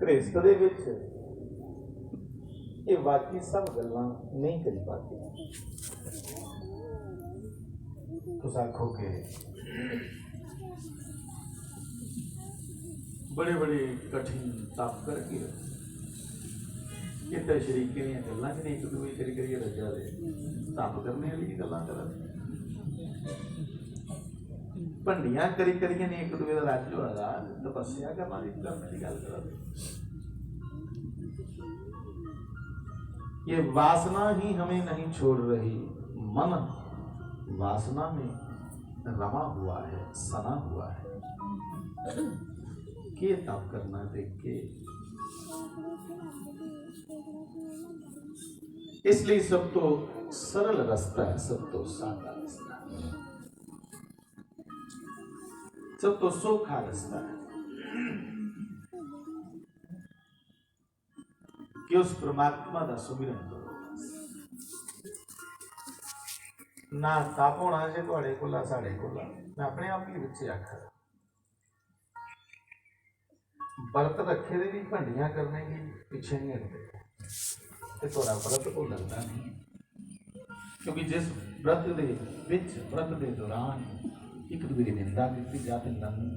गृहस्थ दे विच ये बाकी सब गल्लां नहीं करी पाते। तुस आखो कि बड़े बड़े कठिन तप करके इतना शरीके दी गल्लां च नहीं, एक दूए करिए रजा दे तप करने वाली गल्लां करा, भंडियां करिए नहीं एक दूए का रज होया, तपस्या करने की गल करा। ये वासना ही हमें नहीं छोड़ रही, मन वासना में रमा हुआ है, सना हुआ है। के तप करना देख के, इसलिए सब तो सरल रास्ता है, सब तो सादा रास्ता है, सब तो सौखा रास्ता है कि उस परमात्मा का सुमिरन करो। ना तप होना जे तुहाडे कोला साडे कोला, मैं अपने आप ही विच आखा, व्रत रखे दे भी भंडियां करने की पीछे नहीं हटते, ते तुहाडा व्रत को लगता नहीं, क्योंकि जिस व्रत दे विच व्रत दे दौरान एक दूसरे की निंदा की जाती,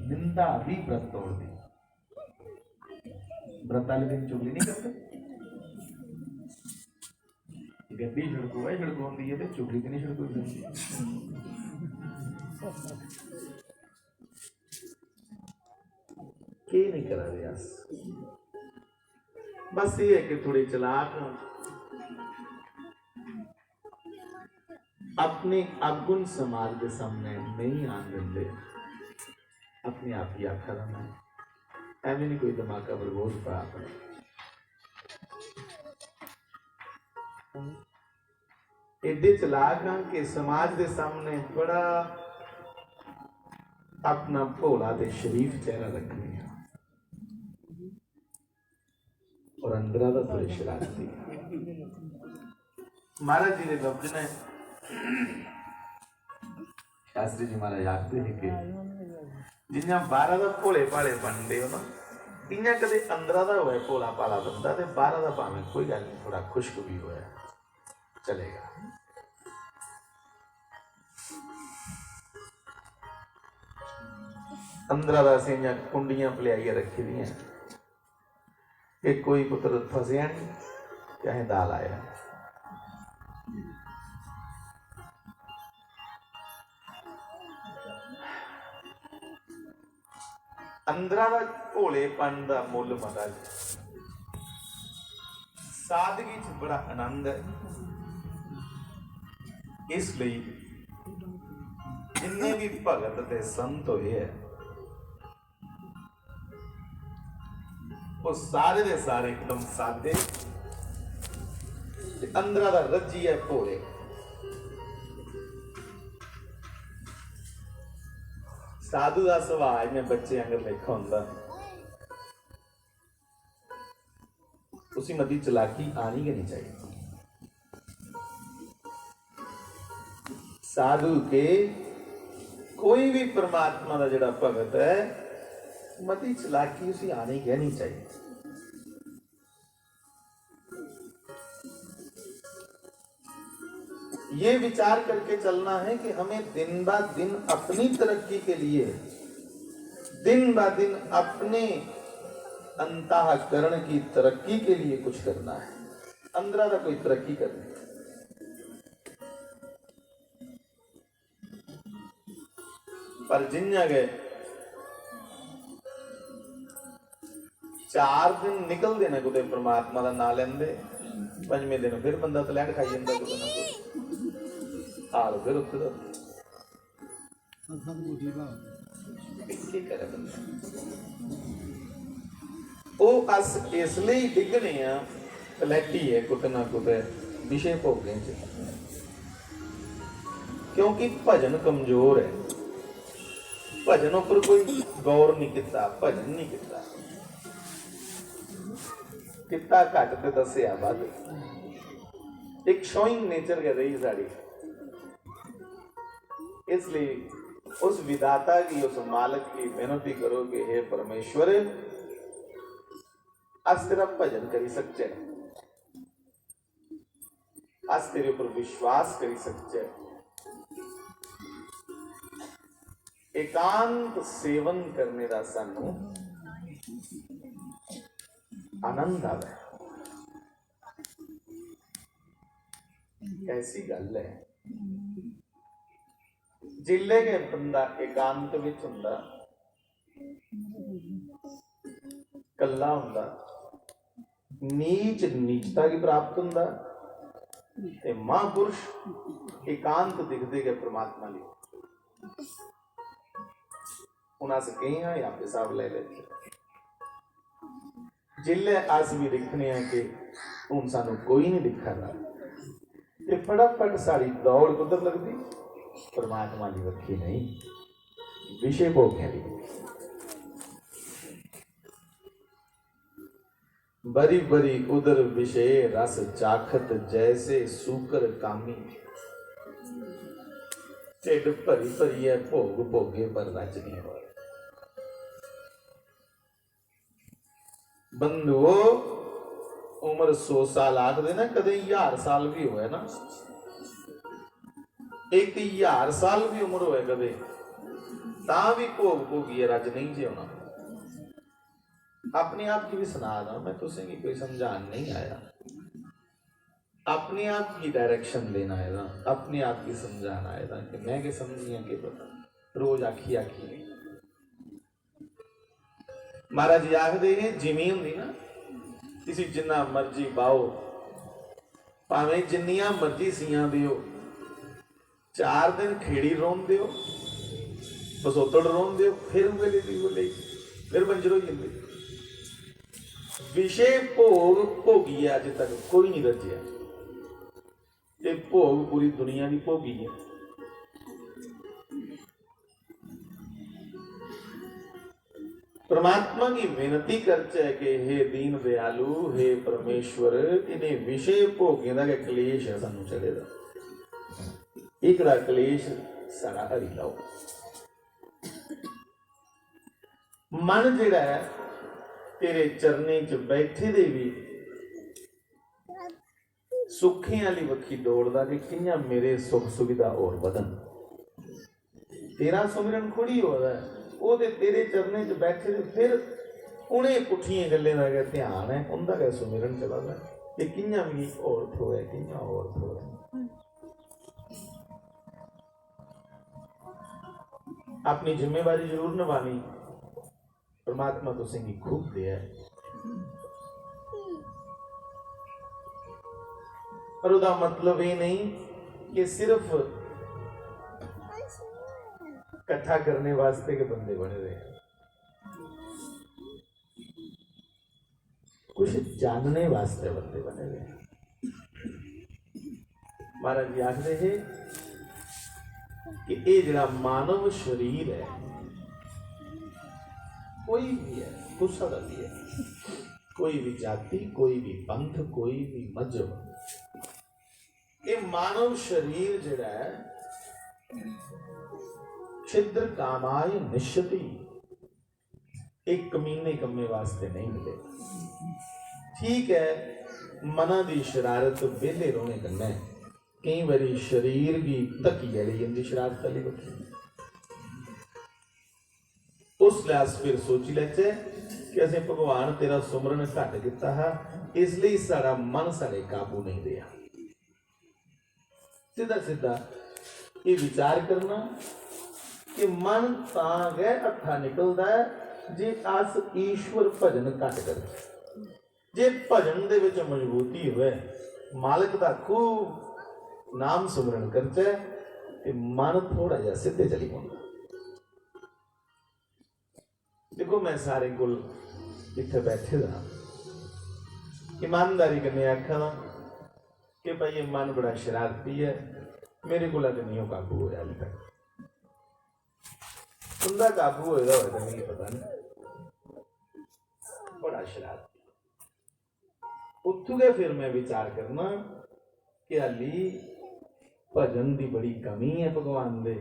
निंदा भी व्रत तोड़ दी। व्रत वाले दिन चुगली नहीं करते, गड्डी छिड़को है, छिड़काउंदी है तो चुगली तो नहीं छिड़कोई जाती। के नहीं करा रहे, बस ये है कि थोड़ी चलाक अपने अवगुण समाज के सामने नहीं आन देते, अपने आप ही आखा रहना है, एवं नहीं कोई दिमाग का बरबोध पा अपने। एडे चलाक हाँ कि समाज के सामने बड़ा अपना भोला ते शरीफ चेहरा रखने और अंदर का थोड़ी शरारती। महाराज जी ने लफ्ज ने शास्त्री जी महाराज आखते हैं कि जिन्ना 12 का भोले भाले बनते हो ना, इन्ना कदे अंदर का होया भोला भाला बंदा ते 12 का भावें कोई गल नहीं, थोड़ा खुश्क भी होया चलेगा। अंदर असियां कुंडियां भलियाइयां रखी दी कि कोई पुत्र फसिया नहीं चाहे दाल आया। अंदर का भोलेपन का मुल मता, सादगी च बड़ा आनंद है। इसलिए जिन्ने भी भगत ते संत होए है वो सारे दे सारे एकदम सादे, अंदर का रजी है भोले। साधु का सुभाव में बच्चे अगर लिखा होंदा, उसी मती चलाकी आनी के नहीं चाहिए। साधु के कोई भी परमात्मा का जिहड़ा भगत है, मती चलाकी उसी आनी कहनी चाहिए। ये विचार करके चलना है कि हमें दिन ब दिन अपनी तरक्की के लिए, दिन ब दिन अपने अंतःकरण की तरक्की के लिए कुछ करना है। अंदर का कोई तरक्की करनी है। पर जिन्ना गए 4 दिन निकल देना कुछ परमात्मा का ना लेंदे, 5वें दिन फिर बंदा तलैड़ खाई जाता कुछ ना कुछ, हाल फिर उत्थे दा की करे बंदा। वो अस इसलिए डिगने तलैटी है कुछ ना कुछ विषय भोगे च, क्योंकि भजन कमजोर है। भजन उपर कोई गौर नहीं किया, भजन नहीं किया, किता घट ते दसिया वध। एक शोइंग नेचर कर रही साड़ी, इसलिए उस विधाता की, उस मालिक की विनती करो कि हे परमेश्वर, अस तेरा भजन करी सकचे, अस तेरे ऊपर विश्वास करी सकचे। एकांत सेवन करने का सानू आनंद आवे। ऐसी गल है जिले के बंदा एकांत विच हुंदा, कल्ला हुंदा, नीच नीचता की प्राप्त हुंदा, ते महापुरुष एकांत दिखदे गए परमात्मा लई। हुण अस गए हाँ या हिसाब ले लेते जिले अस भी दिखने हैं कि हुण सानू कोई नहीं दिखा रहा, ते फटाफट साड़ी दौड़ कुधर लगती? परमात्मा की वक्खी नहीं, विषय भोगने की। बरी बरी उदर विषय रस चाखत जैसे सूकर कामी, ढिड भरी भरी है भोग भोगे पर रच नहीं हो। बंधुओ उम्र 100 साल आखदे ना, कदे 1000 साल भी होए ना, 1000 साल भी उम्र होए कदे, तां भी भोग भोगिए रज नहीं जे होना। अपने आप की भी सुना रहा मैं, तुसें की कोई समझान नहीं आया, अपने आप की डायरेक्शन देना है ना, अपने आप की समझाना है ना, कि मैं के समझिया के पता रोज आखी आखी नहीं। महाराज जी आखदे ने जिमी हुंदी ना, किसी जिन्ना मर्जी बाओ, भावें जिन्नियां मर्जी सियां दिओ, 4 दिन खेड़ी रोन दिओ, बसोतड़ रोन दिओ, फिर वेले दी बोले फिर बंजर हो जांदी। विषय भोग भोगी अज तक कोई नहीं रजिया, ये भोग पूरी दुनिया की भोगी है। परमात्मा की विनती करचे कि हे दीन दयालु, हे परमेश्वर, इन्हें विषय भोगें का कलेश है सानू चढ़ेगा, एकड़ा कलेश सारा हरी लाओ। मन जिहड़ा है तेरे चरने च बैठे दे भी सुखे वाली वक्खी दौड़दा कि कियां मेरे सुख सुविधा और वधन। तेरा सुमिरन खुड़ी होदा है, वो ते तेरे चरने च बैठे दे फिर उन्हें पुठियां गल्लें दा गै ध्यान है, उंदा गै सुमिरन चलदा है कि कियां मिगी और थ्होए, कियां और थ्होए। अपनी जिम्मेवारी जरूर निभानी, परमात्मा तुसें गी खूब दिया है, पर उसका मतलब ये नहीं कि सिर्फ इकट्ठा करने वास्ते के बंदे बने रहे, कुछ जानने वास्ते बंदे बने रहे। महाराज जी आखते हैं कि ये जरा मानव शरीर है, कोई भी है, कुछ सा भी है, कोई भी जाति, कोई भी पंथ, कोई भी मजहब, ये मानव शरीर जड़ा है छिद्र कामाय निश्चिति, एक कमीने कम्मे वास्ते नहीं मिले। ठीक है मना दी शरारत बेले रोने कन्नै कई बारी शरीर भी तकी जड़ी जंदी शरारत वाली बक्खी, उस लिहाज फिर सोची लैचे कि असें भगवान तेरा सुमरन घट किता है, इसलिए साड़ा मन साढ़े काबू नहीं दिया। सीधा सीधा ये विचार करना कि मन तां गै अखा निकलदा है जे अस ईश्वर भजन घट कर, जे भजन दे विच मजबूती होवे, मालिक दा खूब नाम सुमरन करचे ते मन थोड़ा जिहा सीधे चली पौंदा। देखो मैं सारे कोल इत्थे बैठे दा ईमानदारी कन्नै आखां कि भाई ये मन बड़ा शरारती है, मेरे को नहीं काबू होया हाले तक, उनका काबू होएगा होएगा नहीं पता नहीं, बड़ा शरारती। उठूगे फिर मैं विचार करना कि हाली भजन की बड़ी कमी है भगवान दे,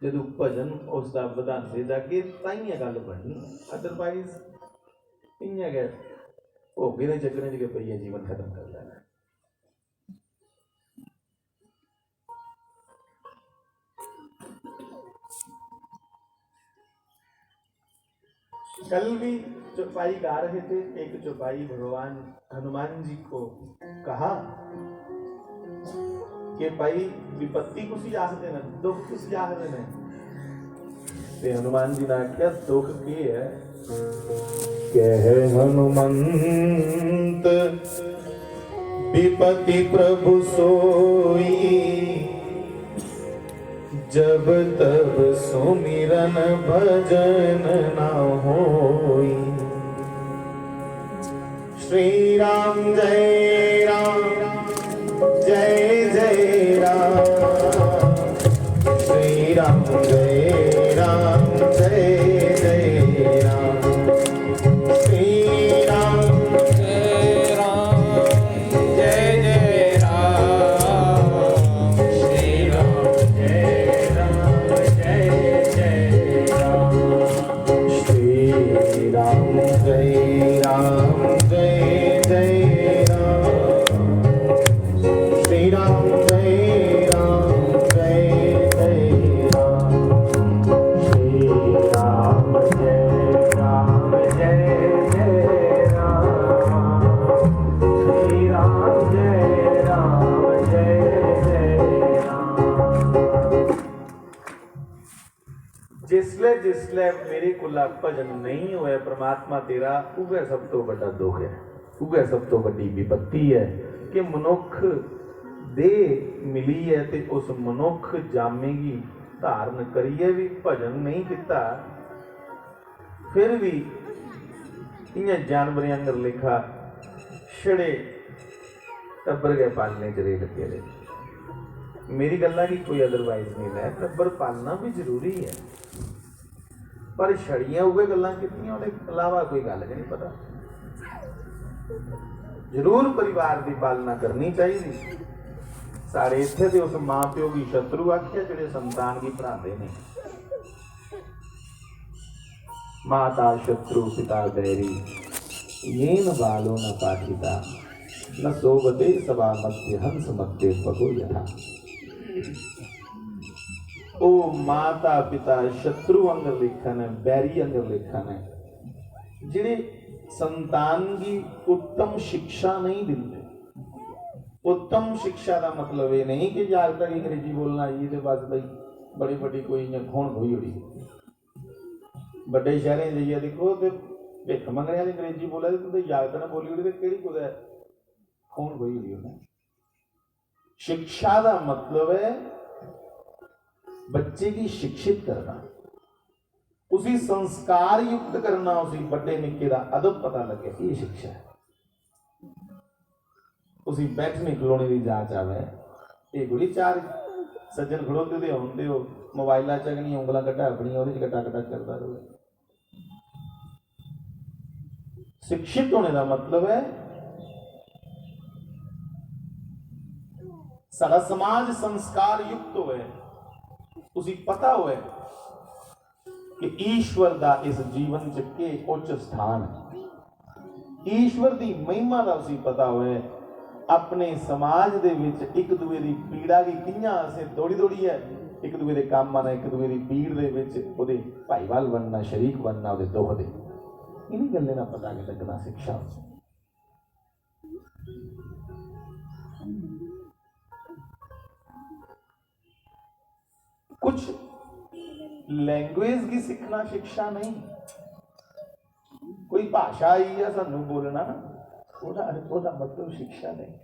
जदों भजन उसका वधांदे जाके ताइयां गल बननी, अदरवाइज इयां गै भोगे ने चक्करे च पई है जीवन खत्म कर लेना। कल भी चौपाई गा रहे थे, एक चौपाई भगवान हनुमान जी को कहा कि भाई विपत्ति कुछ आखते न, दुख कुछ आखते न। ते हनुमान जी ने आख्या दुख की है, कह हनुमंत विपत्ति प्रभु सोई, जब तब सुमिरन भजन न होई। श्री राम जय राम जय जय राम, श्री राम जय राम जय जय राम, श्री राम जय राम जय जय राम, श्री राम जय राम जय जय राम, श्री राम जय राम जय जय राम, श्री राम जय राम जय जय राम, श्री राम जय राम जय जय राम, श्री राम जय राम जय जय राम। जिसले जिसले मेरे कोला भजन नहीं होया परमात्मा तेरा, उगे सब तो बड़ा दुख है, उगे सब तो बड़ी विपत्ति है कि मनुख दे मिली है ते उस मनुख जामेगी धारण करिए भी भजन नहीं किता, फिर भी इन्हें जानवरें अंगर लिखा छड़े टब्बर के पालने च रेल लगे रहे। मेरी गल्ला की कोई अदरवाइज नहीं है, टब्बर पालना भी जरूरी है, पर छड़ियां उगे गल्लां कीतियां उहदे अलावा कोई गल नहीं पता। जरूर परिवार की पालना करनी चाहिए। साढ़े इत्थे ते उस मां प्यो की शत्रु आख्या जिहड़े संतान की पढ़ाते हैं। माता शत्रु पिता बैरी, येन बालो न पाठिता, न सोवते सभा मध्य हंस मध्य पगो यथा। ओ माता पिता शत्रु अंगर लिखन है, बैरी अंगर लिखन है, जिहड़े संतान की उत्तम शिक्षा नहीं देते। उत्तम शिक्षा का मतलब ये नहीं कि यार तक अंग्रेजी बोलना आई तो बस भाई बड़ी बड़ी कोई खून हुई होड़ी। बड़े शहर जाइए देखो तो भिख मंगने वाली अंग्रेजी बोला तो याद ना बोली होड़ी तो केड़ी कुछ खून हुई होड़ी उन्हें। शिक्षा का मतलब है बच्चे की शिक्षित करना, उसी संस्कार युक्त करना, उसी बड़े निके का अदब पता लगे ये शिक्षा है। उसी बैठने खिलोने की जांच आवे, ये बड़ी चार सज्जन खड़ोते थे होंदे हो मोबाइल चकनी उंगल कटा अपनी और कटा कटा करता रहे। शिक्षित होने का मतलब है सारा समाज संस्कार युक्त होए, उसी पता होए कि ईश्वर का इस जीवन च के उच्च स्थान है। ईश्वर की महिमा का उसी पता होए, अपने समाज दे विच एक दूए की पीड़ा की कियां असें दौड़ी दौड़ी है, एक दूए के काम आना, एक दूए की पीड़ दे विच उहदे भाईवाल बनना, शरीक बनना, उहदे दुख दे, इन्हीं गल्लें दा पता के लगना शिक्षा। कुछ लैंग्वेज की सीखना शिक्षा नहीं, कोई भाषा आई है सानू बोलना ओदा मतलब शिक्षा नहीं।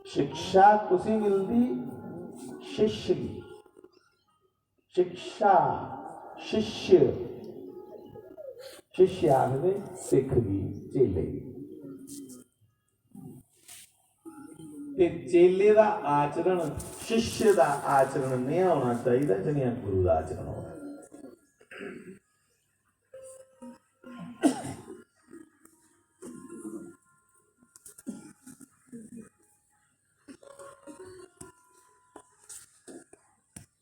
शिक्षा तुसी मिलती शिष्य की, शिक्षा शिष्य, शिष्य आखदे सिख की, चेले की। चेले का आचरण शिष्य का आचरण नहीं होना चाहिए जिन्हें गुरु का आचरण होना।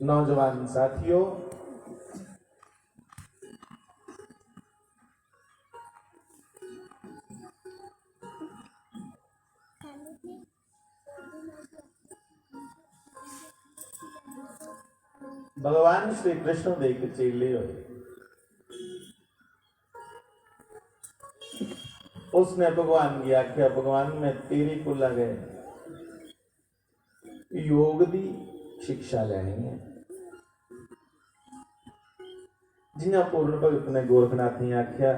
नौजवान साथियों, भगवान श्री कृष्ण दे एक चेले होए। उसने भगवान की आख्या, भगवान मैं तेरे को लगे योग की शिक्षा लेनी है। जिन्हें पूर्ण भगत ने गोरखनाथ ने आख्या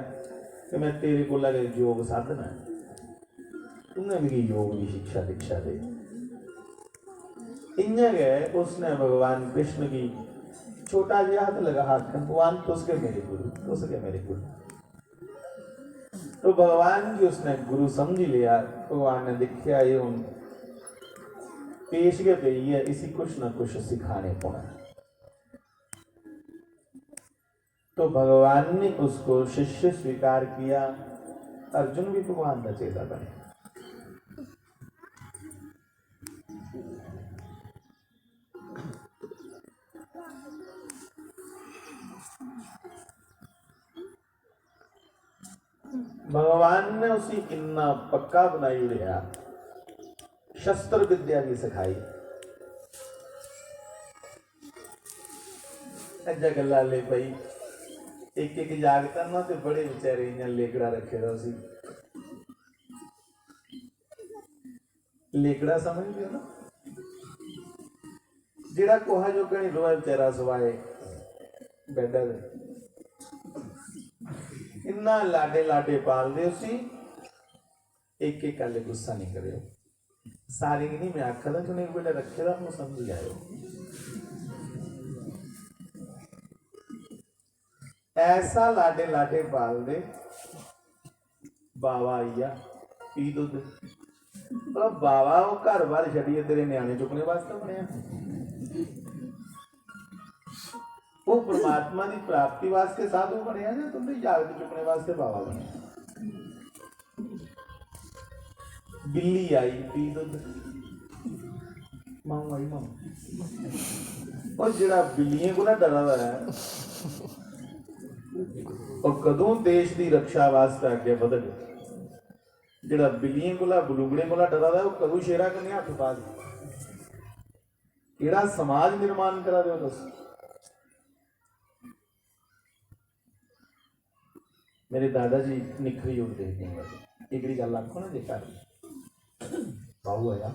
कि मैं तेरे को लगे योग साधना है, तुमने मेरी योग की शिक्षा दीक्षा दे। इन्हें गए उसने भगवान कृष्ण की छोटा जिहा हाथ लगा, हाथ भगवान तुझके मेरे गुरु, तुझके मेरे गुरु। तो भगवान की उसने गुरु समझ लिया। भगवान ने देखा ये उन पेशगे पे ही है, इसी कुछ ना कुछ सिखाने पड़ा। तो भगवान ने उसको शिष्य स्वीकार किया। अर्जुन भी भगवान का चेला बने। भगवान ने उसी इन्ना पक्का बनाई लिया, शस्त्र विद्या भी सिखाई। गल्ला ले पई एक एक जागता ना ते बड़े बेचारे इन्हें लेकड़ा रखे दा सी। लेकड़ा समझते हो ना, जेड़ा कोहा जो कहीं रोए बेचारा सवाए बैठा दे। इन्ना लाडे लाडे पाल दे उसी, एक एक गल गुस्सा नहीं करियो। सारी नहीं मैं आखा था जो एक बेटा रखे दा वो समझ आयो। ऐसा लाडे लाडे पाल दे, बाबा आइया पी दुध। बाबा वो घर बार छड़िए तेरे न्याणे चुकने वास्ते बनया, वो परमात्मा की प्राप्ति वास्ते साधु बनया ना, तुमने जागत चुकने वास्ते बाबा बनया। बिल्ली आई पी दुध, माऊ आई माऊ। और जिहड़ा बिल्लियां को ना डरा है और कदों देश की रक्षा वास्ते अगे बढ़ गए। जिहड़ा बिल्लियां कोला बलूंगड़े कोला डरा है वो कदों शेरा कने हथ पा दे, केड़ा समाज निर्माण करा दे। दस मेरे दादाजी निखरी उठते एक गल आखो ना जे घर बाहू आया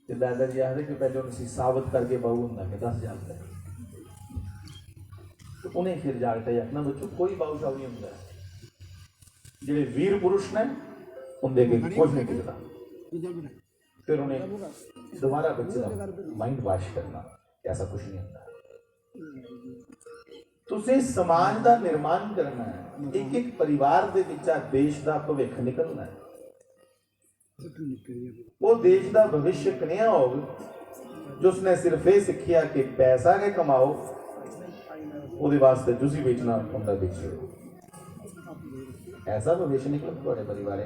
तो दादाजी आखते कि पहले उन्हें साबित करके बाहू होंगे 10 जागता है। तो उन्हें फिर जागता है आखना बच्चों कोई बाहू शाहू नहीं होंगे, जेडे वीर पुरुष ने उनके कुछ नहीं टिकता। फिर उन्हें दोबारा बच्चे का माइंड वॉश करना, ऐसा कुछ नहीं होता। तुसें समाज का निर्माण करना है, एक एक परिवार के विच देश का भविख निकलना है। वो देश का भविष्य कन्या हो जिसने सिर्फ ये सीखिया कि पैसा के कमाओ, वो वास्ते जुसी बेचना उनका बेचो, ऐसा भविष्य निकल थोड़े परिवार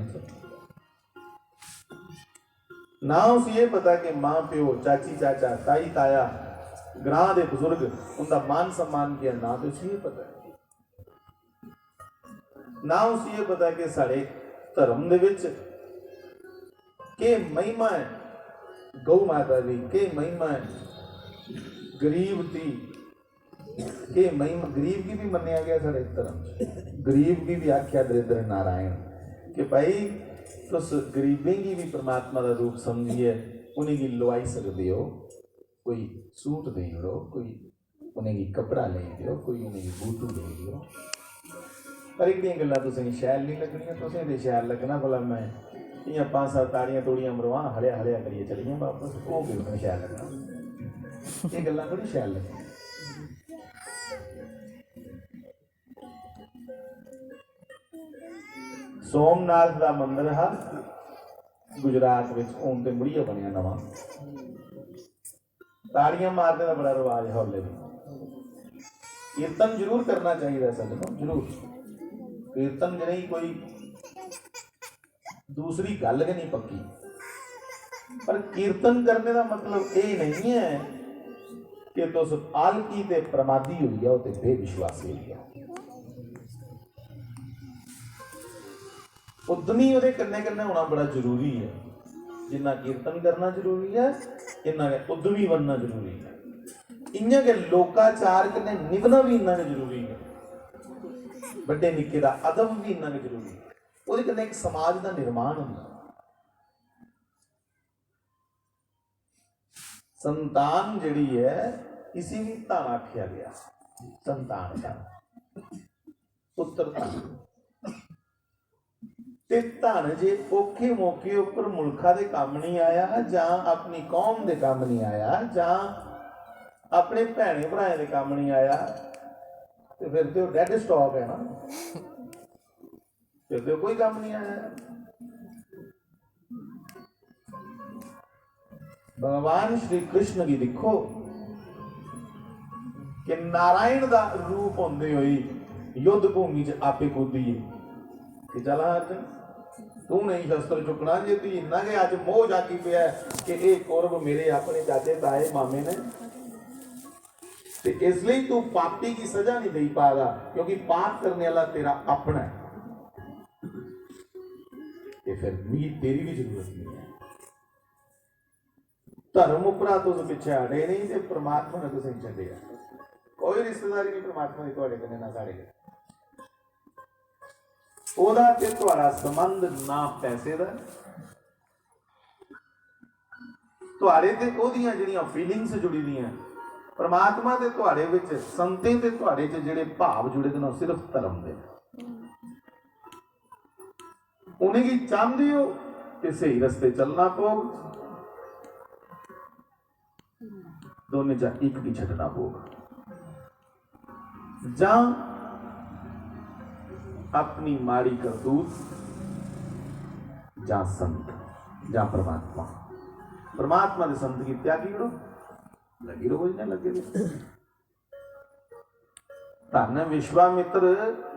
ना। उस ये पता कि माँ प्यो चाची चाचा ताई ताया ग्रां दे बुजुर्ग उनका मान सम्मान किया ना, तो उसे पता है ना। उसे ये पता कि साढ़े धर्म दे विच के महिमा है गौ माता दी, के महिमा है गरीब दी, के महिमा गरीब की भी मन्या गया साढ़े धर्म। गरीब की भी आख्या दरिद्र नारायण, कि भाई तुस गरीबें की भी परमात्मा का रूप समझिए, उन्हें की लुआई सकते हो, कोई सूट दे दो, कोई उन्हें की कपड़ा ले दो, कोई उन्हें की बूटू दे दो। पर एक गल्लां तुसें शैल नहीं लगनियां, तुसें ते शैल लगना भला मैं इयां 5-7 ताड़ियां तोड़ियां मरवा हड़िया हड़िया करिए चलिए वापस, वो भी उन्हें शैल लगना। ये गल्लां थोड़ी शैल लगनी। सोमनाथ का मंदिर है गुजरात में, हूँ तो मुड़िया बनया नवा, ताड़ियां मारने का बड़ा रिवाज है। हौले कीर्तन जरूर करना चाहिए सजनों, जरूर कीर्तन ज नहीं कोई दूसरी गल नहीं पक्की, पर कीर्तन करने का मतलब ये नहीं है कि तुस आलकी ते प्रमादी हो जाओ ते बेविश्वासी हो जाओ। उद्यमी उहदे कन्ने कन्ने होना बड़ा जरूरी है। जिन्ना कीर्तन करना जरूरी है, इन्ना उद्यमी बनना जरूरी है। इयां के लोकाचार कन्नै निभना भी इन्ना जरूरी है, बड़े निक्के दा अदब भी इन्ना जरूरी है। ਉਹਦੇ कन्नै एक समाज का निर्माण होंदा। संतान जिहड़ी है इसी भी धन आख्या गया, संतान का पुत्र धन। ते धन जे औखे मौके उपर मुल्खा दे काम नहीं आया, जां अपनी कौम दे काम नहीं आया, जां अपने भैणे भराएं दे काम नहीं आया, तो फिर तो डेड स्टॉक है ना, फिर तो कोई काम नहीं आया। भगवान श्री कृष्ण की देखो कि नारायण का रूप होंदे हुए युद्ध भूमि च आपे कूदीए कि चल अर्जुन तू नहीं शस्त्र चुकना, जे तू इन्ना के अज मोह जागी पिया कि ये कौरव मेरे अपने चाचे ताए मामे ने, तो इसलिए तू पापी की सजा नहीं दे पा रहा, क्योंकि पाप करने वाला तेरा अपना है, तो फिर तेरी भी जरूरत नहीं है। धर्म उपरा तुस पिछे हटे नहीं, तो परमात्मा ने तुसें छड्डिया। कोई रिश्तेदारी नहीं परमात्मा की तुहाडे कन्नै ना साढ़े कन्नै। ओहदा ते तुहाडा संबंध ना पैसे दा, तुहाडे ते ओहदियां जिहड़ियां फीलिंग्स जुड़ी दियां, परमात्मा ते तुहाडे विच संतें ते तुहाडे च जिहड़े भाव जुड़े दे न सिर्फ धर्म दे। उन्हें की चाहते हो कि सही रस्ते चलना पो, दोनों चा एक भी छड्डना पौगा, जां अपनी माड़ी करतूत, जां संत, जां परमात्मा। परमात्मा के संत की त्यागी करो, लगी रहो जिन्हें लगे। धन विश्वामित्र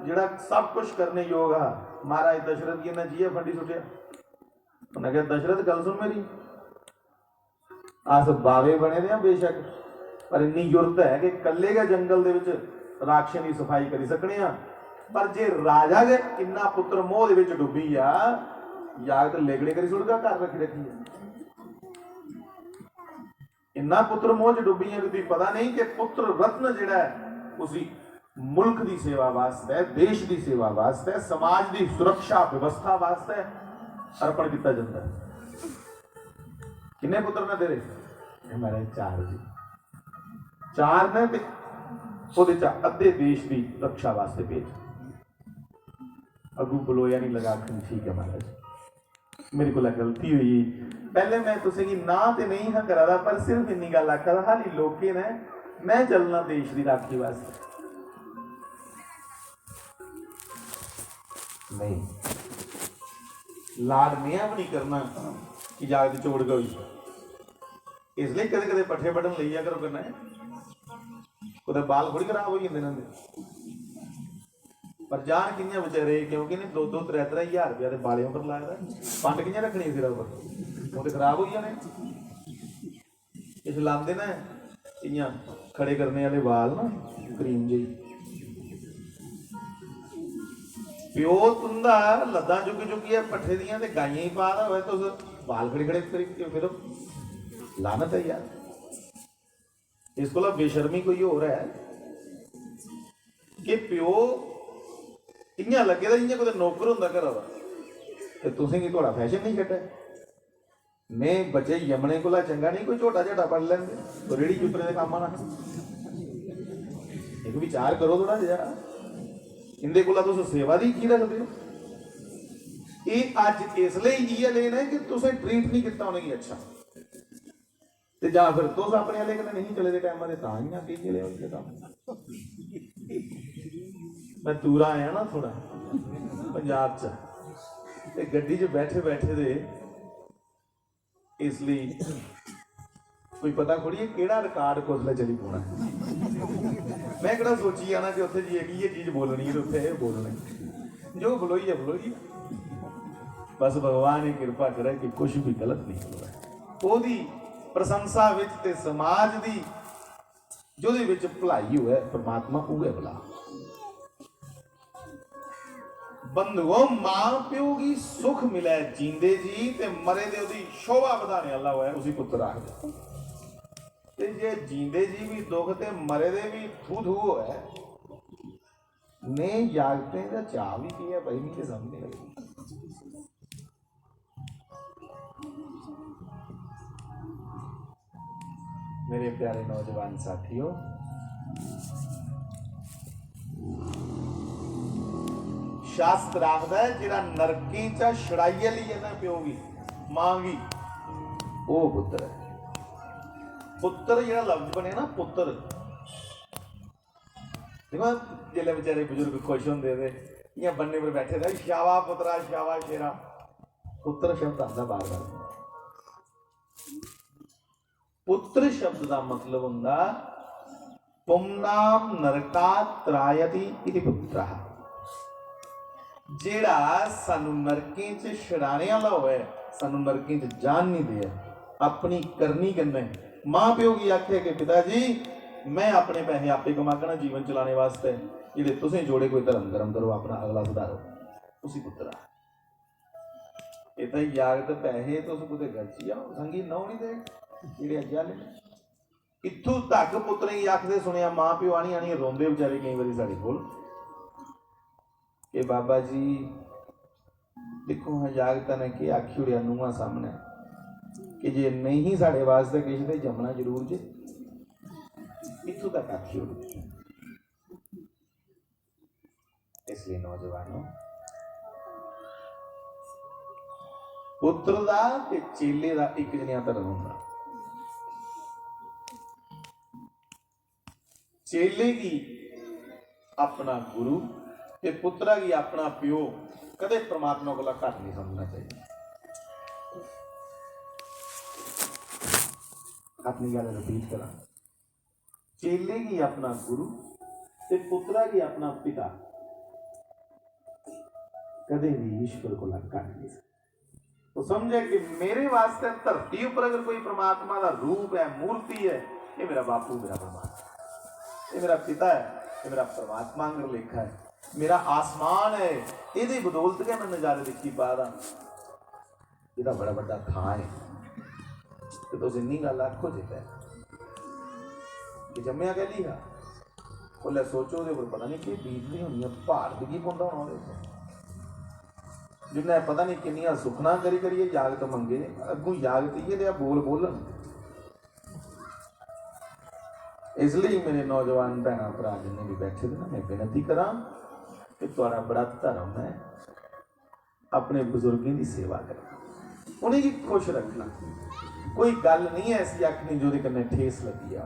जिहड़ा सब कुछ करने योग आ, महाराज दशरथ की इन्हें जीए फंडी सुटिया। उन्हें कहा दशरथ गल सुन मेरी, अस बावे बने दे बेशक, पर इन्नी युरत है कि कल्ले गए जंगल दे विच राक्षस की सफाई करी सकने आ, पर जे राजा के इन्ना पुत्र मोह दे विच डुबी आ, याग तो लेगड़े करी सुटगा घर रखी रखी है। इन्ना पुत्र मोह च डुबी है कि तुझे पता नहीं कि पुत्र रत्न जिहड़ा है उसी मुल्क की सेवा वास्ते, देश की सेवा वास्ते, समाज की सुरक्षा व्यवस्था वास्ते अर्पण किया जाता है। किन्ने पुत्र ने तेरे? हमारे 4 जी, 4 ने अद्धे देश की रक्षा वास्ते भेज। अगू बलोया नहीं लगा, ठीक है महाराज मेरे को गलती हुई, पहले मैं तुझे की ना तो नहीं हाँ करा था, पर सिर्फ इन्नी गल आखा था हाली लोके ने मैं चलना देश की राखी वास्ते। नहीं लाड मियां भी नहीं करना कि जाग चोड़ गई, इसलिए कदे कदे पट्ठे बढ़न लिया करो करना है, उधर बाल थोड़ी खराब हो जाते हैं, पर जान कियां बेचारे, क्योंकि ने 2-2, 3-3 हज़ार रुपया के बालियों पर लाया, पंड कियां रखनी सिर पर, वो तो खराब हो जाने। इस लाते ना इयां खड़े करने वाले बाल ना क्रीम जी, प्यो तुंदा लद्दां चुकी चुकी पट्ठे दियां ते गाइयां ही पा रहा तो बाल खड़े खड़े करी फिर लानत है यार। इस को बेशर्मी कोई हो रहा है कि प्यो इयां लगे दा जियां कोई नौकर हुंदा घरा दा, ते तुसें की थोड़ा फैशन नहीं छड्डा? मैं बच्चे यमने कोला चंगा नहीं कोई झोटा झाटा पढ़ लेंदे, तो रेड़ी चुपने का काम आना। एक विचार करो थोड़ा जिहा, इंदे कोला तुस सेवा दी की रखदे हो? ये अज इसलिए ये लेना है कि तुसें ट्रीट नहीं किया उन्हें अच्छा, ते जां फिर तुस अपने वाले कन्नै नहीं चले दे टाइम दे तां ही आके चले उनके काम। मैं दूरा आया ना थोड़ा पंजाब च, ते गड्डी च बैठे बैठे दे इसलिए कोई पता थोड़ी है केड़ा रिकॉर्ड कुसले चली पौना। मैं केड़ा सोची आना कि उत्थे जी ये चीज बोलनी है, उत्थे ये बोलना, जो बोलोई है बोलोई। बस भगवान की कृपा करे कि कुछ भी गलत नहीं बोला, ओदी प्रशंसा विच ते समाज दी जो दे विच भलाई होए परमात्मा उहे भला। बंधुओं मां प्यो की सुख मिले जींदे जी, ते मरे दे ओदी शोभा बढ़ाने वाला होए उसी पुत्र आखदे। ते ते जे जींदे जी भी दुख ते मरे दे भी थू थू है ने जागते का चाह भी की है भाई मुझे समझ नहीं लगती। मेरे प्यारे नौजवान साथियों, शास्त्र आखदा है जिहड़ा नरकी च छड़ाइया ली है ना प्यो भी मां भी वो पुत्र है। पुत्र जिहड़ा लफ्ज बने ना पुत्र, देखो जिसले बेचारे बुजुर्ग खुश होंगे थे इं बन्ने पर बैठे थे शावा पुत्रा शावा शेरा, पुत्र शब्द आता बार बार। पुत्र शब्द का मतलब हुंदा पुमनाम नरका त्रायति इति पुत्रः, जेड़ा सानू नरके च छड़ाने वाला होए, सानू नरके च जान नहीं दे अपनी करनी करना। मां प्यो की आखे कि पिताजी मैं अपने पैसे आपे कमाना जीवन चलाने वास्ते, जेडे तुसें जोड़े कोई धर्म कर्म करो अपना अगला सुधारो, उसी पुत्रा इतना यागत पैसे तुस कुते गलती आओ संगी नौ नहीं दे जेडे अज्जा ले इत्थों तक पुत्र ही आखदे सुनिया मां प्यो आनी आनी रोंदे बेचारे कई बारी साढ़े कोल कि बाबा जी देखो हाँ जागता ने कि आखी उड़िया नूंहां सामने कि जे नहीं साढ़े वास्ते किसी ते जमना जरूर जे, इत्थों तक आखी उड़ी। इसलिए नौजवानों पुत्र दा ते चेले दा एक जनिया धर्म हुंदा। चेले की अपना गुरु ते पुत्रा की अपना प्यो कदे परमात्मा को घट नहीं समझना चाहिए। अपनी गल रिपीट करा, चेले की अपना गुरु ते पुत्रा की अपना पिता कदे भी ईश्वर को घट नहीं सकता। तो समझे कि मेरे वास्ते धरती पर अगर कोई परमात्मा का रूप है मूर्ति है, ये मेरा बापू मेरा परमात्मा, ये मेरा पिता है, ये मेरा परमात्मा अंगर लेखा है, मेरा आसमान है, ये बदौलत के मैं नजारे देखी पा रहा, यदा बड़ा बड़ा थां है। तो तुम इन्नी गल आखो जिता कि जम्मिया कह ली बोले सोचो वो पता नहीं कि बीतनी होनी है पहाड़ भी की पौधा होना जिन्हें पता नहीं किनिया सुखना करी करिए जागत मंगे अगू जागत ये बोल बोलन। इसलिए मेरे नौजवान भैन भरा जिन्हें भी बैठे थे ना मैं बेनती करा कि तुहाड़ा बड़ा धर्म है अपने बुजुर्गों की सेवा करना, उन्हें खुश रखना। कोई गल नहीं है ऐसी आखनी जो कन्ने ठेस लगी है।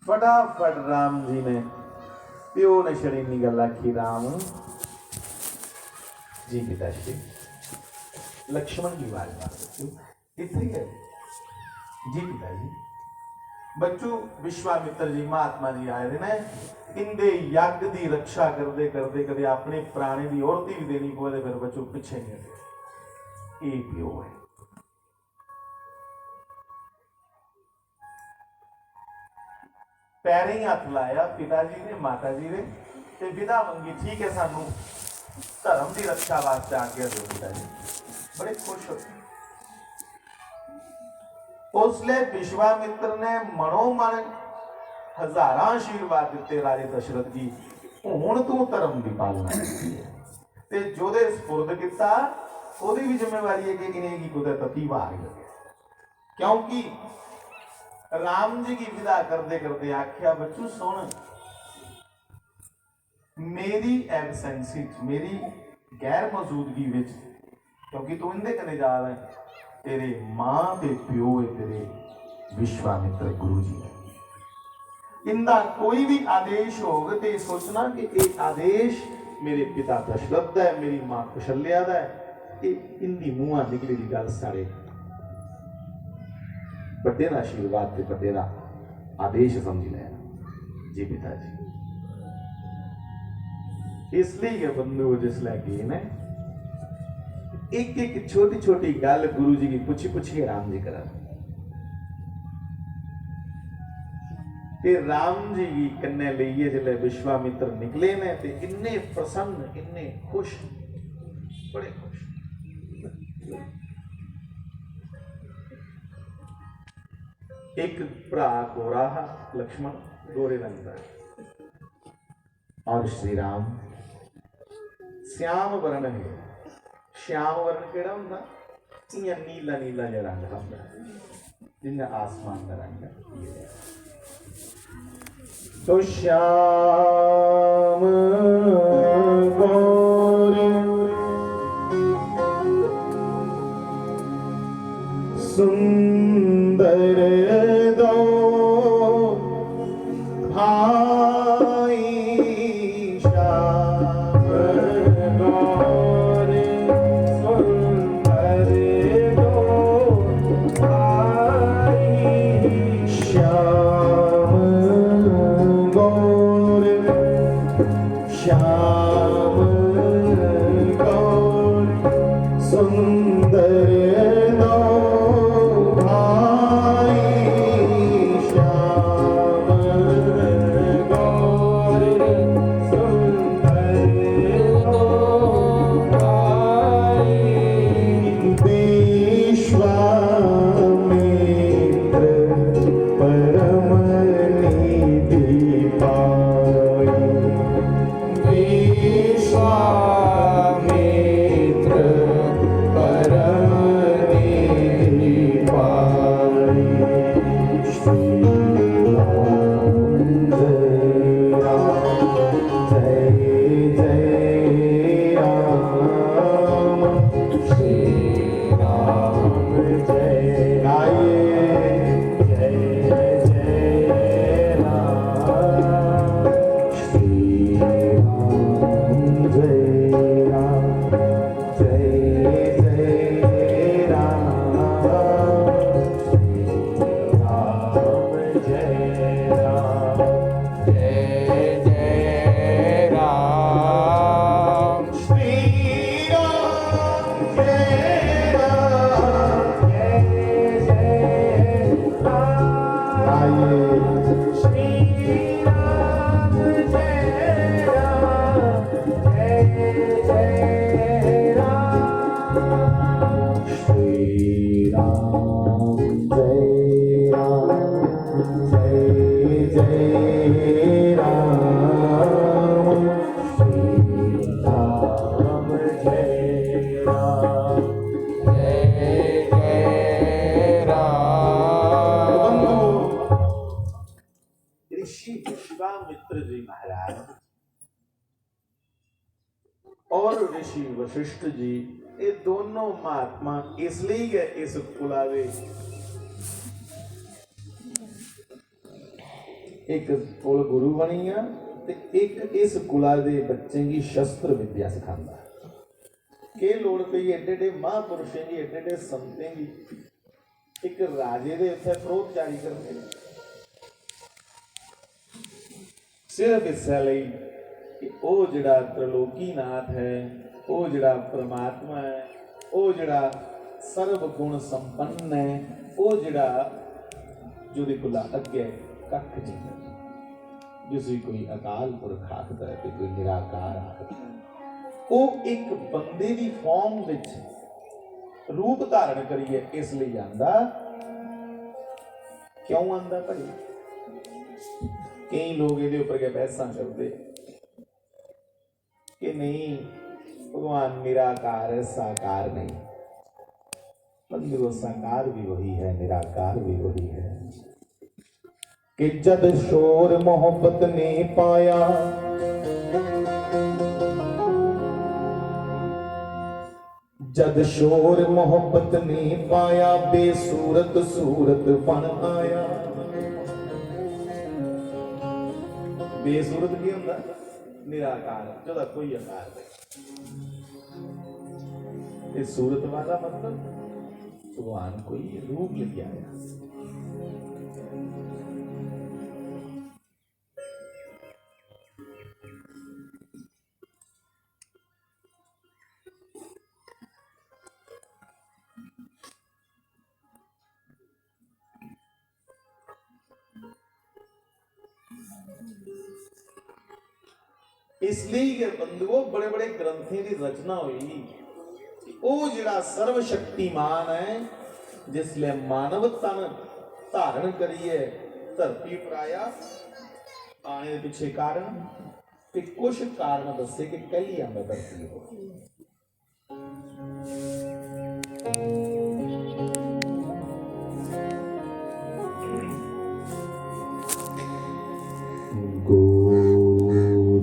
फटाफट राम जी ने प्यो ने शरीनी गल आखी, राम जी पिताश्री लक्ष्मण की आवाज इतनी है जी पिताजी। बच्चों विश्वामित्र जी महात्मा जी आए थे ना इंदे यज्ञ की रक्षा करते करते कदे अपने प्राणे की औरती भी देनी पवे फिर बच्चों पिछे नहीं हटे। ये प्यो है। पैरे ही हथ लाया पिताजी ने माता जी ने ते विदा मंगी, ठीक है सानू धर्म की रक्षा वास्ते आज्ञा दो पिताजी। बड़े खुश होते। उसले विश्वामित्र ने मनोमन हजारां आशीर्वाद दिते राजे दशरथ जी, हुण तू धर्म की पालना ते जो दे सुपुर्द किता ओदी भी जिम्मेवारी है कि इन्हें की कुदरत तती वार लगे। क्योंकि राम जी की विदा करते करते आख्या बच्चू सुन मेरी एबसेंसी मेरी गैर मौजूदगी विच क्योंकि तू इनके कने जा रहा है तेरे मां के प्यो है तेरे विश्वामित्र गुरु जी है। इनका कोई भी आदेश होगा तो सोचना कि एक आदेश मेरे पिता दशरथ का है मेरी मां कौशल्या का है, इनकी मुंह निकली दी गल सारे बड़े का आशीर्वाद से बड़े का आदेश समझ लेना जी पिताजी। इसलिए बंधु जिसले गए ने एक एक छोटी छोटी गल गुरु जी की पूछी पूछी राम जी करा राम जी की कन्ने लिए जिले विश्वामित्र निकले ने ते इन्ने प्रसन्न इन्ने खुश बड़े खुश। एक भरा गोरा लक्ष्मण गोरे रंग का और श्री राम श्याम वर्ण है। श्याम वर्ण केड़ा हुंदा? इयां नीला नीला जिहा रंग हुंदा जिन्ना आसमान का रंग है। तो श्याम गौर सुंदर दो भाई श्याम गौर सुंदर दो भाई श्याम गौर श्याम गौर सुंदर और ऋषि वशिष्ठ जी ये दोनों महात्मा इसलिए गए इस कुलावे एक कोल गुरु बनी है एक इस कुला दे बच्चे की शस्त्र विद्या सिखाता के लोड़ पई एडे एडे महापुरुषें की एडे एडे संतें की एक राजे दे उत्थे फरोध जारी करने सिर्फ इससे लई कि वो जिहड़ा त्रिलोकीनाथ है वो जिहड़ा परमात्मा है वो जिहड़ा सर्व गुण संपन्न है वो जिहड़ा जिहदे कोल अगे कख नहीं जिसे कोई अकाल पुरख आखदा है ते कोई निराकार आखदा है वो एक बंदे की फॉर्म विच रूप धारण करिए इसलिए आंदा क्यों आंदा भाई कई लोग ये ऊपर के बहसा करते कि नहीं भगवान निराकार है साकार नहीं मतलब साकार भी वही है निराकार भी वही है कि जद शोर मोहब्बत ने पाया जद शोर मोहब्बत ने पाया बेसूरत सूरत बन आया बेसूरत की होता निराकार जो कोई आकार नहीं सूरत वाला मतलब भगवान कोई रूप लेके आया इसलिए बंधुओं बड़े बड़े ग्रंथों की रचना हुई वो जिहड़ा सर्वशक्तिमान है जिसले मानव तन धारण करिए धरती पर आया आने के पिछे कारण कि कुछ कारण दसे कि कहली आंदा धरती हो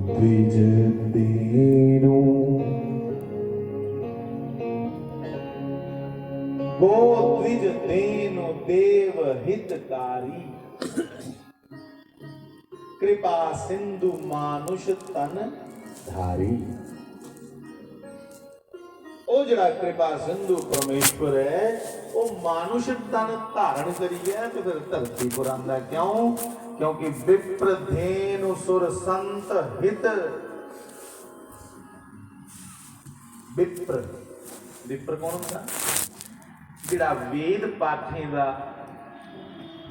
द्विज देनु गो द्विज देनु देव हितकारी कृपा सिंधु मानुष तन धारी। ओ जड़ा कृपा सिंधु परमेश्वर है वो मानुष तन धारण करी है तो फिर धरती पर आंदा क्यों? क्योंकि विप्र धेनु सुर संत हित विप्र विप्र कौन होता जिहड़ा वेद पाठें दा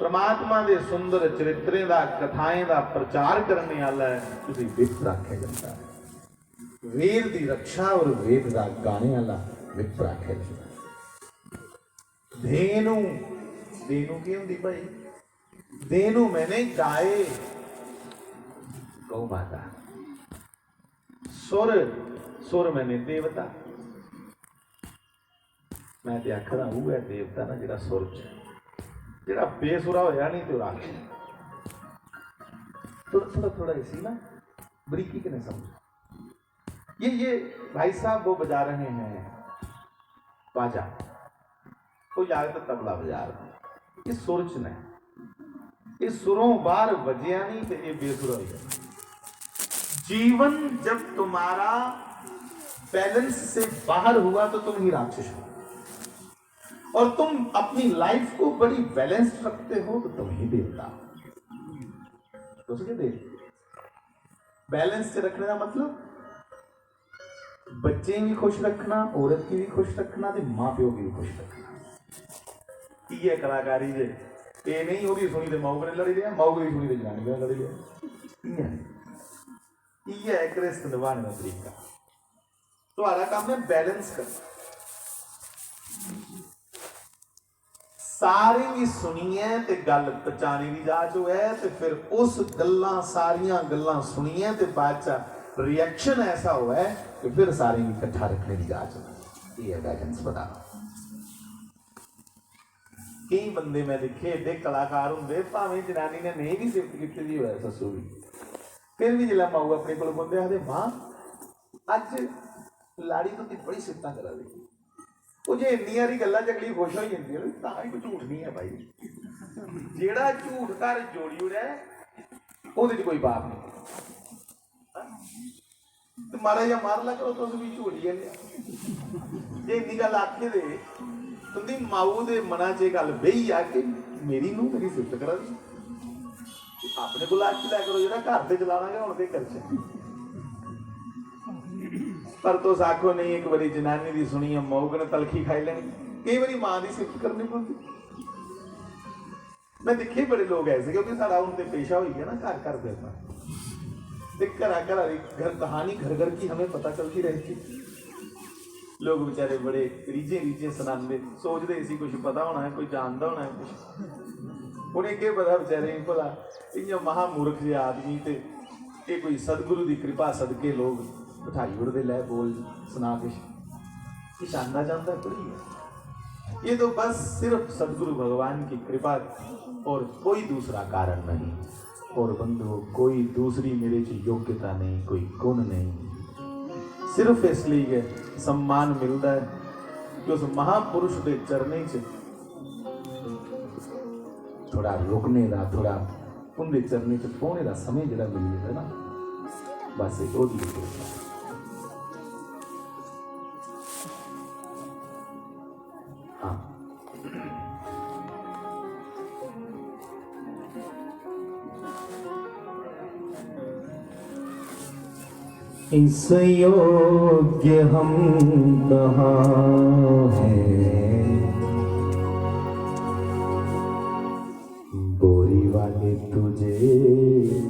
परमात्मा दे सुंदर चरित्रें दा कथाएं दा प्रचार करने वाला है उसे विप्र आख्या जाता है। वेद की रक्षा और वेद दा गाने वाला विप्र आख्या जाता है। धेनु धेनु की होंदी भाई धेनु मैंने गाए गौ माता सुर सुर मैंने देवता मैं ते आखदा वो है देवता ना जिहड़ा सुर च जिहड़ा बेसुरा होया नहीं तो राग थोड़ा थोड़ा थोड़ा इसी ना बरीकी के नहीं समझ ये भाई साहब वो बजा रहे हैं बाजा कोई आगे तो तबला बजा रहा है ये सुर च नहीं ये सुरों बार बजिया नहीं तो ये बेसुरा हो गया। जीवन जब तुम्हारा बैलेंस से बाहर हुआ तो तुम ही राक्षस हो और तुम अपनी लाइफ को बड़ी बैलेंस रखते हो तो तुम ही देवता तो बैलेंस से रखने का मतलब बच्चे भी खुश रखना औरत की भी खुश रखना ते मां प्यो की भी खुश रखना ये कलाकारी जे ये नहीं होगी सुनी तो माऊ ने लड़ी लिया माऊ की सुनी तो जनानी ने लड़ी लिया ये है कृष्ण निभाने का तरीका। तो आला काम है बैलेंस करना सारी भी सुनिए ते गल पचाने की जांच है तो फिर उस गल्लां सारियां गल्लां सुनिए ते बाद च रिएक्शन ऐसा हुआ है कि फिर सारी भी इकट्ठा रखने की जांच है। ये बैलेंस बनाना कई बंदे मैं देखे एडे कलाकार होंगे भावें जनानी ने नहीं भी सिफत की दी हो ससू भी फिर भी जिला माऊ अपने को बोलते आखते मां अज लाड़ी तो बड़ी सिफत करा दी वो जो इन्नी सारी गल्लां अगली खुश हो जाती है तां ही कोई झूठ नहीं है भाई जेड़ा झूठ घर जोड़ी उड़ा ਉਹਦੇ कोई पाप नहीं तो माड़ा जा मार ला करो तुम भी झूठ ही जे इन्नी गल आखे दे तुंदी माऊ दे मना च गल बही आ कि मेरी नूं मेरी सिफत करा दी अपने को आख लिया करो जो घर से चलाना है हुण ते कर पर तो आखो नहीं एक बारी जनानी की सुनी मऊक ने तलखी खाई लेनी कई बारी मां की सिफत करनी पड़ती। मैं देखे बड़े लोग ऐसे क्योंकि सारा उनसे पेशा हो गया ना घर घर देता घर घर कहानी घर घर की हमें पता चलती रहती। लोग बेचारे बड़े रीझे रीझे सुनाते सोचते इसी कुछ पता होना है कोई जानता होना है कुछ उन्हें क्या पता बेचारे भला इं महामूर्ख जे आदमी ते ये कोई सदगुरु की कृपा सदके लोग बिठाई उड़ते लै बोल सुना कुछ आंदा जाता थोड़ी है। ये तो बस सिर्फ सदगुरु भगवान की कृपा और कोई दूसरा कारण नहीं और बंधु कोई दूसरी मेरे च योग्यता नहीं कोई गुण नहीं सिर्फ इसलिए सम्मान मिलता है कि उस महापुरुष के चरने च थोड़ा रुकने का थोड़ा उनके चरने च पहुंचने का समय जरा मिल जाता है ना बस एक वो इस योग्य हम कहाँ हैं बोरी वाले तुझे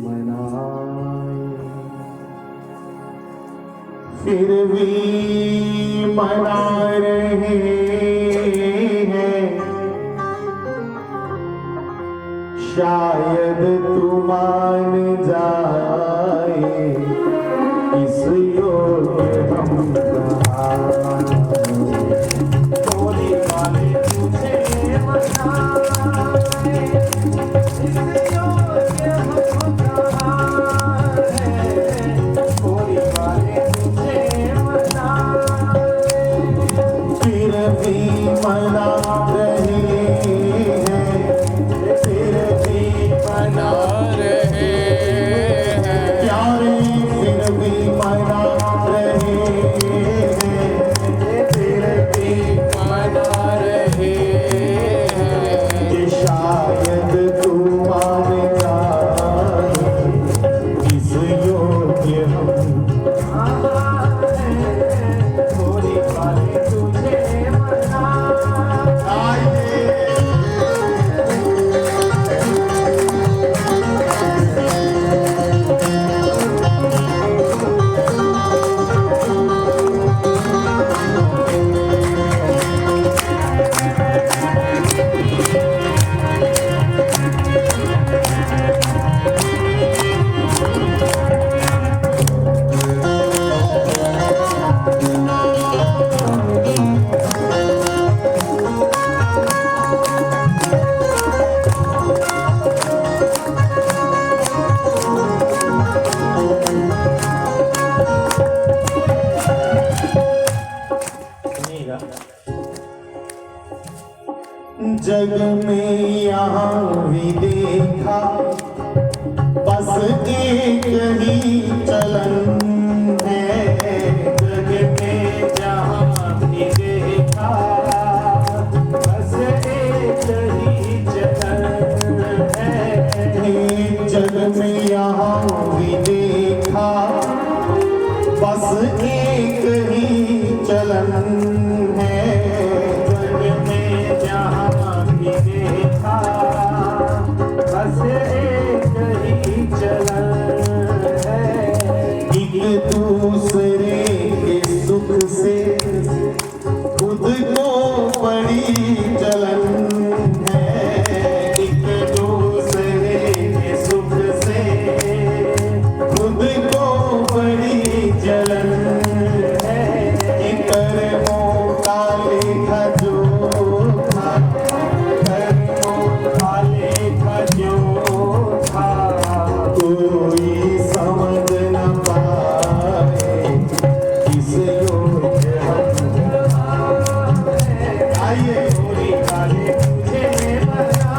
मनाए फिर भी मना रहे हैं शायद तू मान जाए, इस योग्य हम कहाँ। भोले वाले तुझे मनाए, इस योग्य हम कहाँ है। भोले वाले तुझे मनाए, फिर भी मना रहे हैं, फिर भी मना रहे हैं प्यारे, फिर भी मना रहे हैं, फिर भी मना रहे हैं कि शायद तू मान जाए, इस योग्य हम। भोले वाले तुझे मनाए। जग में यहाँ भी देखा, बस एक ही चलन है। जग में जहाँ भी देखा, बस एक ही चलन है। जग में यहाँ भी देखा, बस एक ही चलन है। जग में जहाँ भी देखा, बस एक ही चलन है। एक दूसरे के सुख से खुद को बड़ी जलन है। एक दूसरे के सुख से खुद को बड़ी जलन है। कर्मों का लेखा जोखा, कर्मों का लेखा जोखा, कोई समझ न पाए, किस योग्य हम। आइए भोले वाले तुझे मनाए।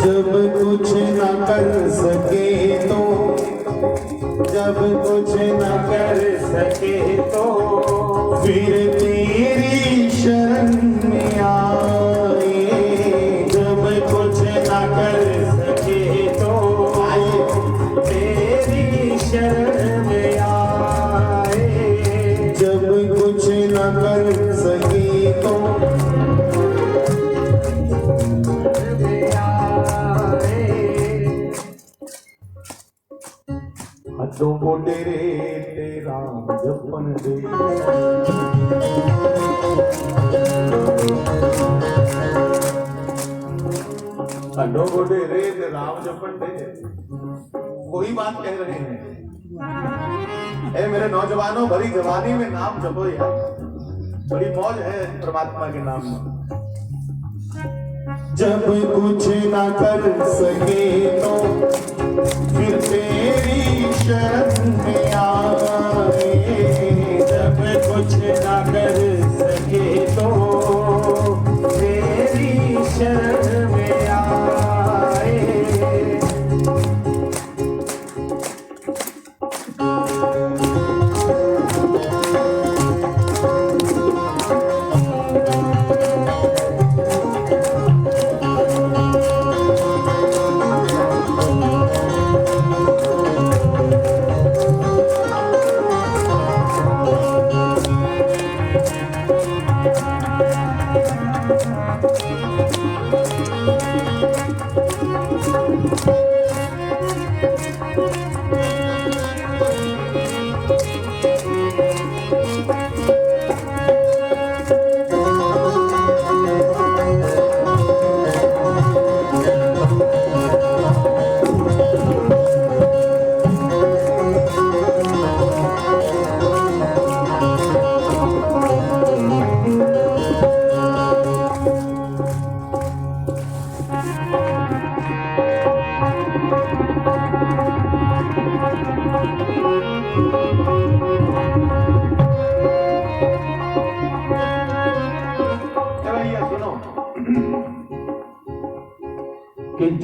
जब कुछ न कर सके तो, जब कुछ न कर सके तो फिर तेरी शरण में आए। जब कुछ न कर सके तो तेरी शरण में आए। जब कुछ न कर सके तो हथों को तेरे तेरा जपन दे। हथों को तेरे ते राम जपन दे। वही बात कह रहे हैं, ए मेरे नौजवानों, भरी जवानी में नाम जपो यार, बड़ी मौज है परमात्मा के नाम में। जब कुछ ना कर सके तो फिर तेरी शरण में आए। जब कुछ ना कर सके तो तेरी शरण में आए।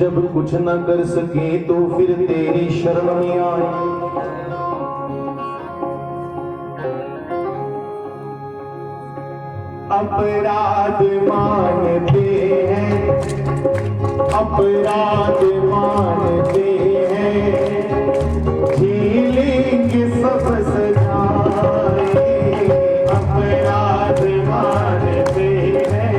जब कुछ न कर सके तो फिर तेरी शरण में आए। अपराध मानते हैं, अपराध मानते हैं, झेलेंगे सब सजाएं। अपराध मानते हैं,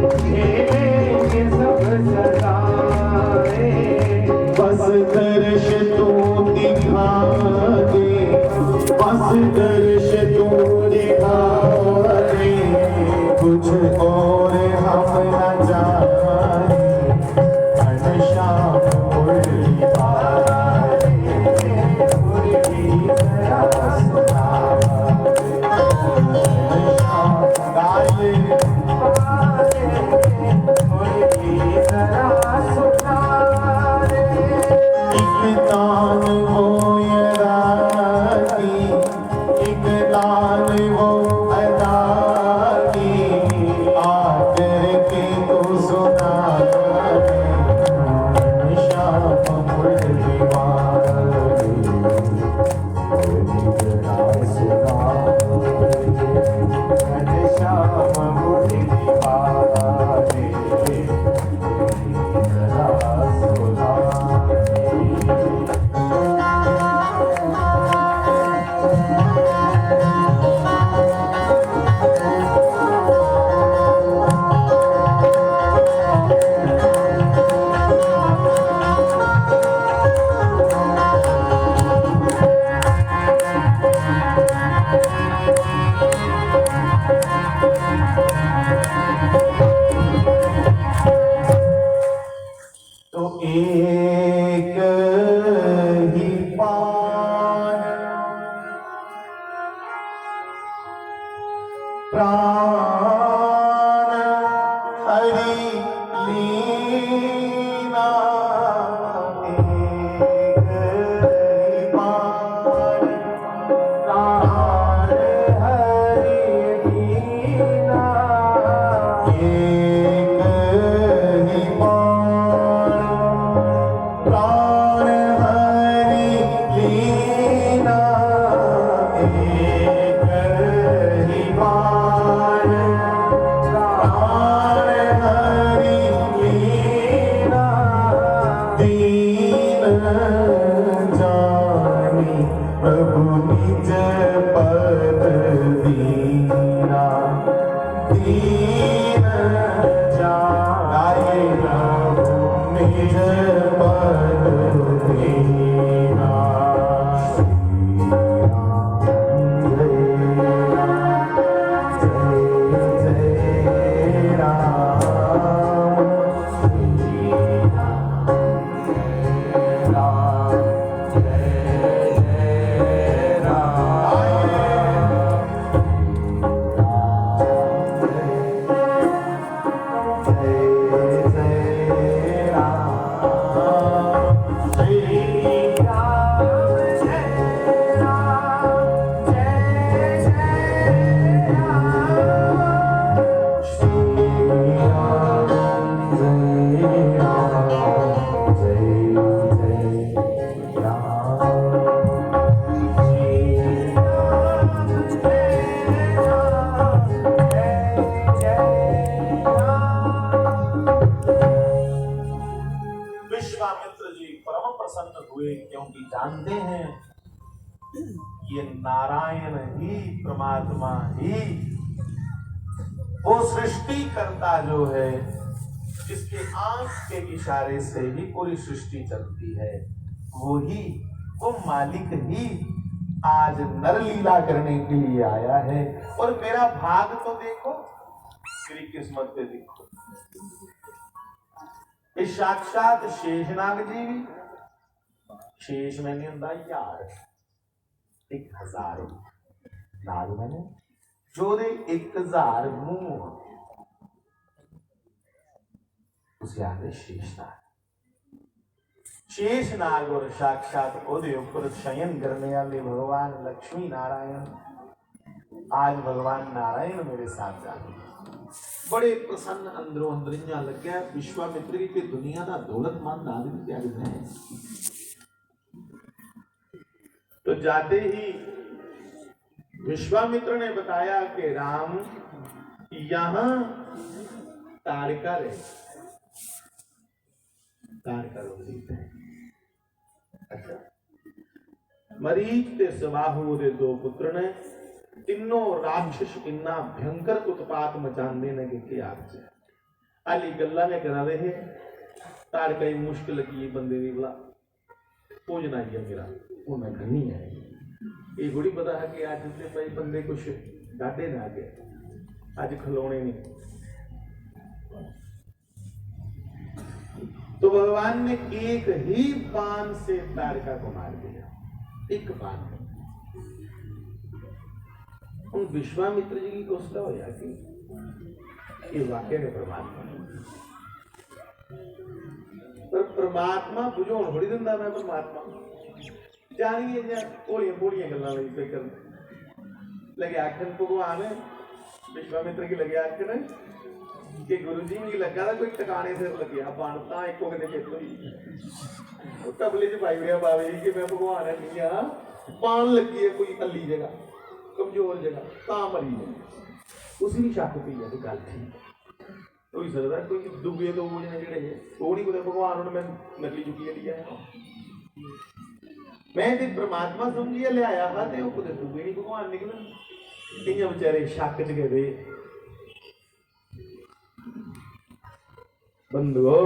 झेलेंगे सब सजाएं। बस दर्श तू दिखा दे, बस दर्श तू दिखा दे, कुछ और हम न जाने। घनश्याम मुरली बारे, मुरली जरा सुना दे। घनश्याम गाए मुरली जरा सुना दे। एक दान हो अदा की, एक दान हो अदा की, आकर के तू सुना दे। घनश्याम मुरली बारे, मुरली जरा सुना दे। घनश्याम मुरली बारे, मुरली जरा सुना दे। तो एक ही पान प्राण हरि लीना। एक ही पान प्राण हरि लीना। एक ही पान प्राण हरि लीना। एक ही पान प्राण हरि लीना। दीन जानी प्रभु निज पद दीना। दीन जानी प्रभु निज पद दीना। जय जय राम, राम जय जय विश्वामित्र जी परम प्रसन्न हुए, क्योंकि जानते हैं ये नारायण ही परमात्मा ही वो सृष्टि करता जो है, जिसके आंख के इशारे से ही पूरी सृष्टि चलती है, वो मालिक ही आज नरलीला करने के लिए आया है। और मेरा भाग तो देखो, मेरी किस्मत पे देखो, ये साक्षात शेषनाग जी भी, शेष मैंने ਹੁੰਦਾ यार 1000 नाग मैंने जो दे 1000 मुंह उसे आगे शेषनाग। शेषनाग और साक्षात ओदे ऊपर शयन करने वाले भगवान लक्ष्मी नारायण, आज भगवान नारायण मेरे साथ जाते। बड़े प्रसन्न अंदरों अंदरियां लग्या विश्वामित्र की दुनिया का दौलतमंद आदमी त्याग है। तो जाते ही विश्वामित्र ने बताया कि राम यहां ताड़का रहे, ताड़का रोक है। अच्छा, मरीच ते सबाहु दे दो पुत्र ने तीनों राक्षस इन्ना भयंकर उत्पात मचांदे ने कि आप अली गल्ला ने करा रहे ताड़का ही मुश्किल की बंदे दी बला पूजना ही मेरा वो मैं घनी है। ये थोड़ी पता है कि आज से भाई बंदे कुछ डाटे ना गए, आज खिलौने नहीं। तो भगवान ने एक ही बाण से ताड़का को मार दिया, एक बाण। उन विश्वामित्र जी की कोशिश हो जाती ये वाक्य है परमात्मा, पर परमात्मा बुझो थोड़ी दिंदा मैं परमात्मा जानिए भोलियां भोलियां गल्लां लगी पे कर लगे आखन भगवान विश्वामित्र की लगे आखन कि गुरु जी मुझे लगा था कोई टकाने सिर लगे बनता एको किते चित हुई तबले च पाई हुआ बावे कि मैं भगवान है नहीं हाँ पान लगी है कोई अली जगह कमजोर जगह ता मरी है उसी भी शक पी है गल ठीक हो सकता कोई दुबे दो ने जेडे वो नहीं कुछ भगवान उन्होंने मैं नकली चुकी लिया है मैं तो परमात्मा समझिए लिया हा तो कुछ दुबे नहीं भगवान निकले इं बेचारे शक च गए बंधुओ।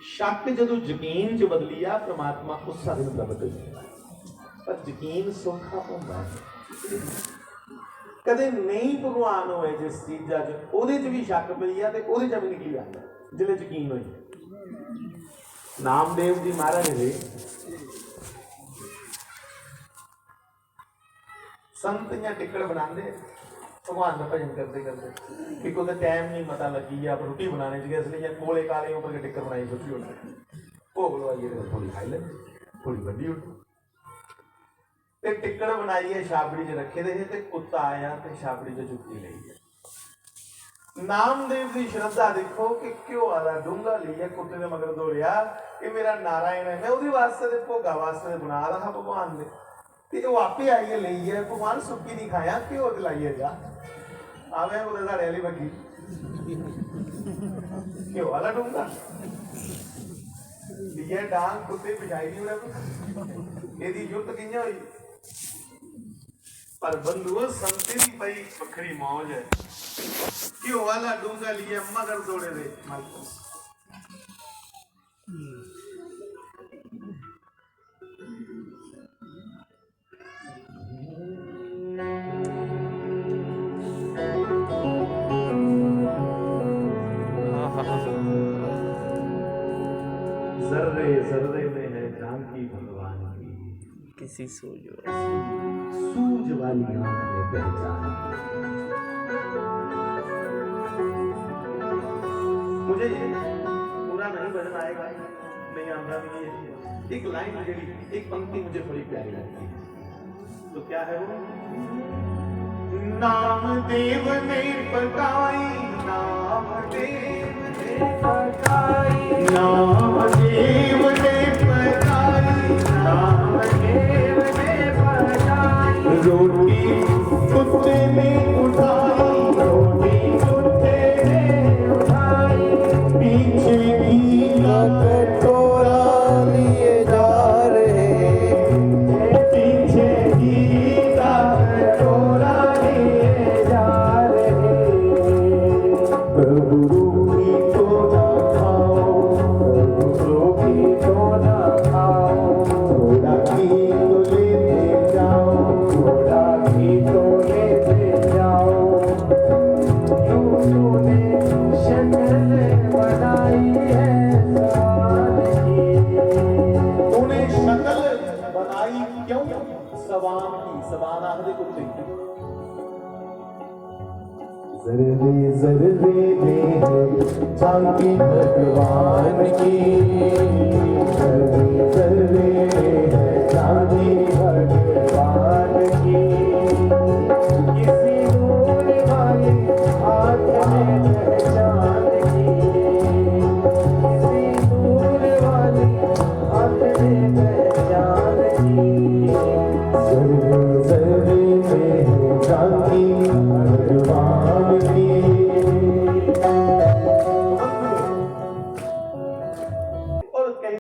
शक जदों यकीन च बदली आ परमात्मा उस दिन प्रगट होता पर यकीन सौखा होता है कदे नहीं भगवान होए जिस चीजा च ओदे च भी शक पई आ ते ओदे च भी निकली आंदा जिले यकीन होई। नामदेव जी महाराज ने संत या टिकट बनाते भगवान का भजन करते करते कि कोई टाइम नहीं पता लगी आप रोटी बनाने च इसलिए कोले काले ऊपर के टिक्कर बनाई सोची होना भोग लवाइए थोड़ी खाई ले थोड़ी वड्डी उठ ते टिक्कड़ बनाई है छाबड़ी च रखे दे ते कुत्ता आया ते छाबड़ी च चुक्की ली है। नामदेव की श्रद्धा देखो कि घ्यो वाला डूंगा लिया कुत्ते ने मगर दौड़िया कि मेरा नारायण है मैं उहदे वास्ते ते भोगा वास्ते बना रहा भगवान दे ते वो आपे आइए ली है भगवान सुक्की नहीं खाया घ्यो ते लाइए जा आवे उहदे साड़े वाली बग्गी घ्यो वाला डूंगा लिया डांग कुत्ते बिछाई नहीं उहने एदी जुर्त कियां होई पर बंधुओं संते की बड़ी बखरी मौज है घ्यो वाला डूंगा लिए मगर दौड़े दे जर्रे जर्रे में है जानकी भगवान की किसी सूझ वाली आंख में पहचान। मुझे ये पूरा नहीं भजन आएगा नहीं आता भी ये एक लाइन मुझे एक पंक्ति मुझे बड़ी प्यारी लगती है तो क्या है वो नामदेव ने पकाई नामदेव ने पकाई नामदेव ने पकाई नामदेव ने पकाई रोटी कुत्ते ने उठाई रोटी कुत्ते ने उठाई पीछे की कटोरा लिए जा रहे पीछे की कटोरा लिए जा रहे प्रभु रूपी तो ना खाओ प्रभु रूपी तो ना खाओ थोड़ा घी तो लेते जाओ थोड़ा घी तो लेते जाओ तूने शक्ल बनाई है सवान की तूने शक्ल बनाई क्यों सवान की सवान आखदे कुत्ते जर्रे जर्रे में है झांकी भगवान की जर्रे जर्रे